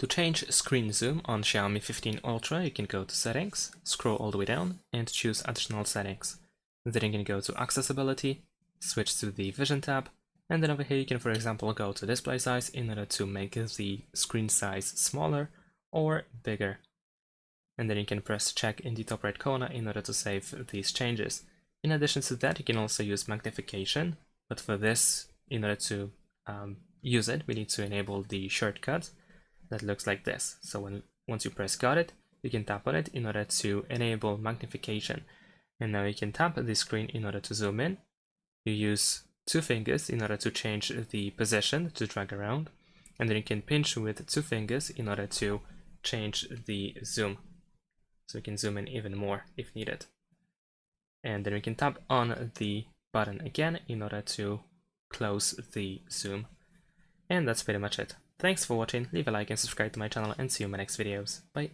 To change screen zoom on Xiaomi 15 Ultra, you can go to Settings, scroll all the way down, and choose Additional Settings. Then you can go to Accessibility, switch to the Vision tab, and then over here you can, for example, go to Display Size in order to make the screen size smaller or bigger. And then you can press Check in the top right corner in order to save these changes. In addition to that, you can also use magnification, but for this, in order to use it, we need to enable the shortcut that looks like this. So once you press Got it, you can tap on it in order to enable magnification. And now you can tap the screen in order to zoom in. You use two fingers in order to change the position to drag around, and then you can pinch with two fingers in order to change the zoom. So you can zoom in even more if needed. And then we can tap on the button again in order to close the zoom. And that's pretty much it. Thanks for watching, leave a like and subscribe to my channel, and see you in my next videos. Bye!